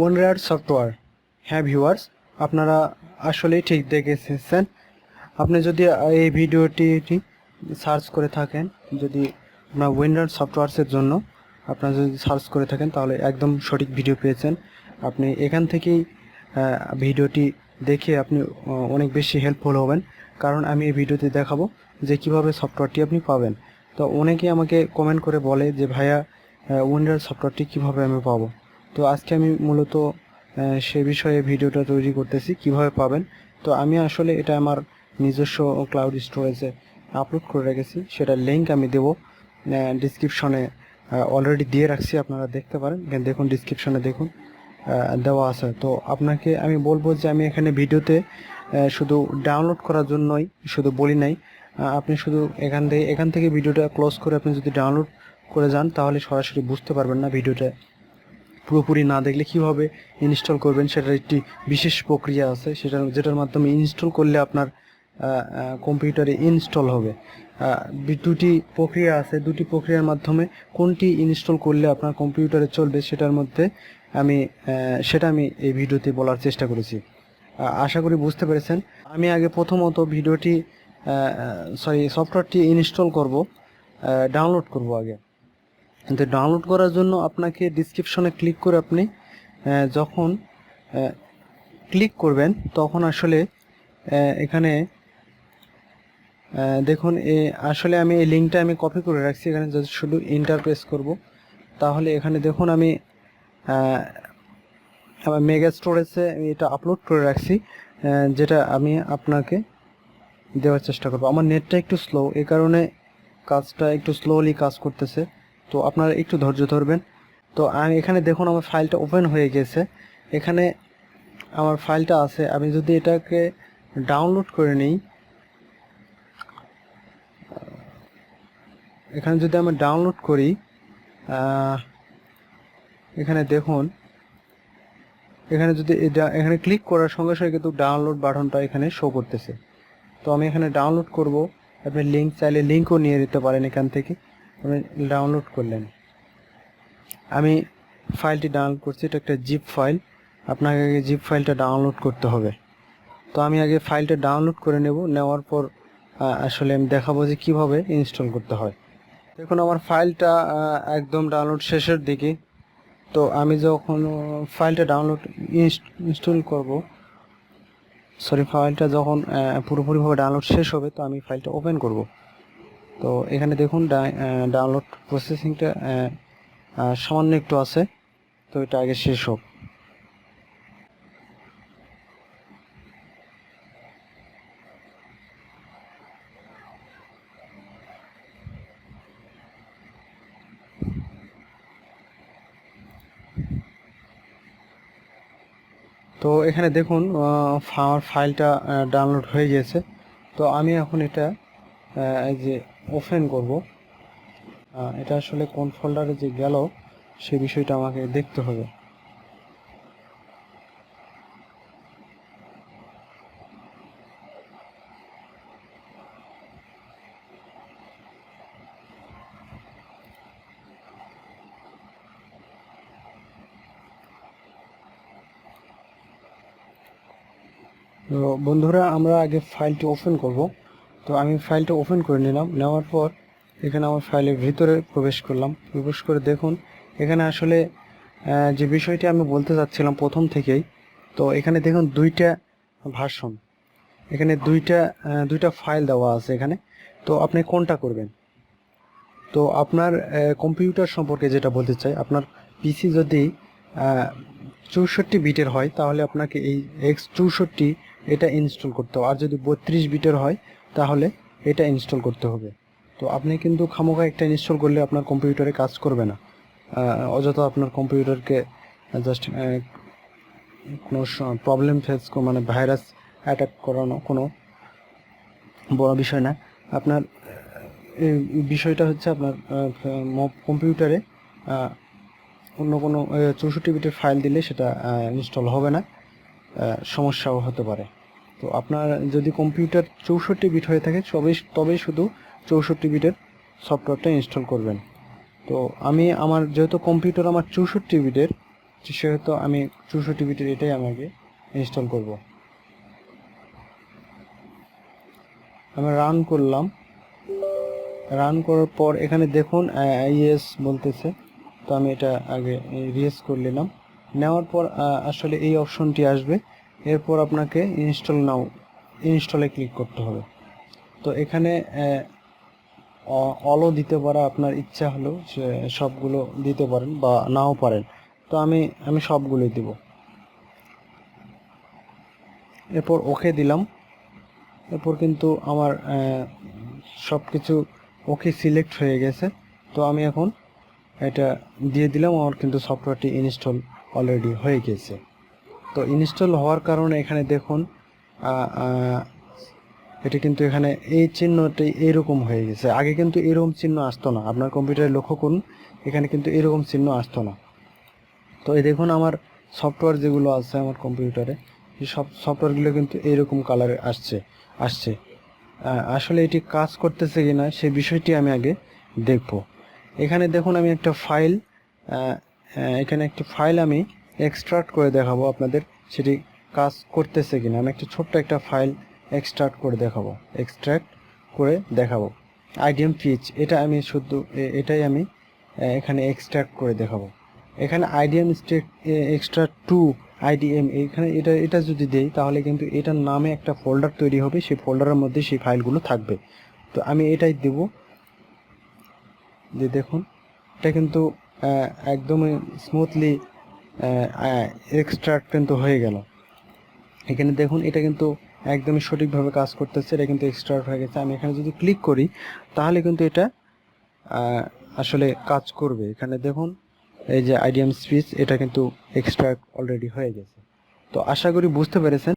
WinRAR software. হ্যাঁ viewers, আপনারা আসলেই ঠিক দেখেছেন। আপনি যদি এই ভিডিওটি সার্চ করে থাকেন, যদি আপনার WinRAR সফটওয়্যারসের জন্য আপনারা যদি সার্চ করে থাকেন তাহলে একদম সঠিক ভিডিও পেয়েছেন। আপনি এখান থেকেই ভিডিওটি দেখে আপনি অনেক বেশি হেল্পফুল হবেন, কারণ আমি এই ভিডিওতে দেখাবো যে কিভাবে সফটওয়্যারটি আপনি পাবেন। তো অনেকেই আমাকে কমেন্ট করে বলে যে ভাইয়া WinRAR সফটওয়্যারটি কিভাবে আমি পাবো। তো আজকে আমি মূলত সে বিষয়ে ভিডিওটা তৈরি করতেছি কিভাবে পাবেন। তো আমি আসলে এটা আমার নিজস্ব ক্লাউড স্টোরেজে আপলোড করে রেখেছি, সেটার লিঙ্ক আমি দেবো ডিসক্রিপশনে, অলরেডি দিয়ে রাখছি, আপনারা দেখতে পারেন। দেখুন ডিসক্রিপশনে দেখুন দেওয়া আছে। তো আপনাকে আমি বলবো যে আমি এখানে ভিডিওতে শুধু ডাউনলোড করার জন্যই শুধু বলি নাই, আপনি শুধু এখান থেকে ভিডিওটা ক্লোজ করে আপনি যদি ডাউনলোড করে যান তাহলে সরাসরি বুঝতে পারবেন না। ভিডিওটা পুরোপুরি না দেখলে কীভাবে ইনস্টল করবেন সেটার একটি বিশেষ প্রক্রিয়া আছে, যেটার মাধ্যমে ইনস্টল করলে আপনার কম্পিউটারে ইনস্টল হবে। দুটি প্রক্রিয়া আছে, দুটি প্রক্রিয়ার মাধ্যমে কোনটি ইনস্টল করলে আপনার কম্পিউটারে চলবে সেটা আমি এই ভিডিওতে বলার চেষ্টা করেছি। আশা করি বুঝতে পেরেছেন। আমি আগে প্রথমত সফটওয়্যারটি ইনস্টল করব, ডাউনলোড করব আগে। কিন্তু ডাউনলোড করার জন্য আপনাকে ডিসক্রিপশনে ক্লিক করে আপনি যখন ক্লিক করবেন তখন আসলে এখানে দেখুন আসলে আমি এই লিঙ্কটা আমি কপি করে রাখছি। এখানে যদি শুধু এন্টার প্রেস করব তাহলে এখানে দেখুন আমি আমার মেগা স্টোরেজে আমি এটা আপলোড করে রাখছি, যেটা আমি আপনাকে দেওয়ার চেষ্টা করব। আমার নেটটা একটু স্লো, এই কারণে কাজটা একটু স্লোলি কাজ করতেছে, তো আপনারা একটু ধৈর্য ধরবেন। তো আমি এখানে দেখুন আমার ফাইলটা ওপেন হয়ে গেছে, এখানে আমার ফাইলটা আছে। আমি যদি এটাকে ডাউনলোড করে নিই, এখানে যদি আমি ডাউনলোড করি, এখানে দেখুন এখানে যদি এখানে ক্লিক করার সঙ্গে সঙ্গে কিন্তু ডাউনলোড বাটনটা এখানে শো করতেছে। তো আমি এখানে ডাউনলোড করব। আপনি লিঙ্ক চাইলে লিঙ্কও নিয়ে নিতে পারেন, এখান থেকে আপনি ডাউনলোড করলেন। আমি ফাইলটি ডাউনলোড করছি, এটা একটা জিপ ফাইল, আপনাকে আগে জিপ ফাইলটা ডাউনলোড করতে হবে। তো আমি আগে ফাইলটা ডাউনলোড করে নেওয়ার পর আসলে আমি দেখাবো যে কীভাবে ইনস্টল করতে হয়। দেখুন আমার ফাইলটা একদম ডাউনলোড শেষের দিকে। তো আমি যখন ফাইলটা ইনস্টল করব, ফাইলটা যখন পুরোপুরিভাবে ডাউনলোড শেষ হবে তো আমি ফাইলটা ওপেন করব। তো এখানে দেখুন ডাউনলোড প্রসেসিংটা সামান্য একটু আছে, তো এটা আগে শেষ হোক। তো এখানে দেখুন আমার ফাইলটা ডাউনলোড হয়ে গেছে। তো আমি এখন এটা এই যে ওপেন করব। এটা আসলে কোন ফোল্ডারে যে গেল সে বিষয়টা আমাকে দেখতে হবে। তো বন্ধুরা, আমরা আগে ফাইলটি ওপেন করব। তো আমি ফাইলটা ওপেন করে নিলাম, নেওয়ার পর এখানে আমার ফাইলের ভিতরে প্রবেশ করলাম। প্রবেশ করে দেখুন এখানে আসলে যে বিষয়টি আমি বলতে চাচ্ছিলাম প্রথম থেকেই, তো এখানে দেখুন দুইটা ভার্সন, এখানে দুইটা ফাইল দেওয়া আছে এখানে। তো আপনি কোনটা করবেন? তো আপনার কম্পিউটার সম্পর্কে যেটা বলতে চাই, আপনার পিসি যদি 64 বিটের হয় তাহলে আপনাকে এই X64 এটা ইনস্টল করতে হবে, আর যদি 32 বিটের হয় তাহলে এটা ইনস্টল করতে হবে। তো আপনি কিন্তু খামোখা একটা ইনস্টল করলে আপনার কম্পিউটারে কাজ করবে না, অযথা আপনার কম্পিউটারকে জাস্ট কোনো প্রবলেম মানে ভাইরাস অ্যাটাক করানো কোনো বড় বিষয় না। আপনার এই বিষয়টা হচ্ছে আপনার কম্পিউটারে অন্য কোনো 64 বিটের ফাইল দিলে সেটা ইনস্টল হবে না, সমস্যাও হতে পারে। তো আপনার যদি কম্পিউটার 64 বিট হয়ে থাকে তবেই শুধু 64 বিটের সফটওয়্যারটা ইনস্টল করবেন। তো আমার যেহেতু কম্পিউটার আমার 64 বিটের, সেহেতু আমি 64 বিটের এটাই আমাকে ইনস্টল করব। আমি রান করলাম, রান করার পর এখানে দেখুন ইয়েস বলতেছে, তো আমি এটা আগে রিয়েস করে নিলাম। নেওয়ার পর আসলে এই অপশনটি আসবে, এরপর আপনাকে ইনস্টল নাও, ইনস্টলে ক্লিক করতে হবে। তো এখানে অলও দিতে পারা আপনার ইচ্ছা হলো, সে সবগুলো দিতে পারেন বা নাও পারেন। তো আমি সবগুলোই দেব। এরপর ওকে দিলাম। এরপর কিন্তু আমার সব কিছু ওকে সিলেক্ট হয়ে গেছে। তো আমি এখন এটা দিয়ে দিলাম, আমার কিন্তু সফটওয়্যারটি ইনস্টল অলরেডি হয়ে গেছে। তো ইনস্টল হওয়ার কারণে এখানে দেখুন এটা কিন্তু এখানে এই চিহ্নটি এরকম হয়ে গেছে। আগে কিন্তু এরকম চিহ্ন আসতো না, আপনার কম্পিউটারে লক্ষ্য করুন, এখানে কিন্তু এরকম চিহ্ন আসতো না। তো এই দেখুন আমার সফটওয়্যার যেগুলো আছে আমার কম্পিউটারে, এই সব সফটওয়্যারগুলো কিন্তু এরকম কালারে আসছে। আসলে এটি কাজ করতেছে কিনা সেই বিষয়টি আমি আগে দেখব। এখানে দেখুন আমি একটা ফাইল, এখানে একটি ফাইল আমি এক্সট্রাক্ট করে দেখাবো আপনাদের, সেটি কাজ করতেছে কিনা। আমি একটা ছোট্ট একটা ফাইল এক্সট্রাক্ট করে দেখাবো। আইডিএম পিচ, এটা আমি শুধু এটাই আমি এখানে এক্সট্রাক্ট করে দেখাবো। এখানে আইডিএম এক্সট্রা টু আইডিএম, এখানে এটা যদি দেই তাহলে কিন্তু এটার নামে একটা ফোল্ডার তৈরি হবে, সেই ফোল্ডারের মধ্যে সেই ফাইলগুলো থাকবে। তো আমি এটাই দেব। যে দেখুন এটা কিন্তু একদমই স্মুথলি এক্সট্রাক্ট কিন্তু হয়ে গেল। এখানে দেখুন এটা কিন্তু একদমই সঠিকভাবে কাজ করতেছে, এটা কিন্তু এক্সট্রাক্ট হয়ে গেছে। আমি এখানে যদি ক্লিক করি তাহলে কিন্তু এটা আসলে কাজ করবে। এখানে দেখুন এই যে আইডিএম স্পিচ, এটা কিন্তু এক্সট্রাক্ট অলরেডি হয়ে গেছে। তো আশা করি বুঝতে পেরেছেন।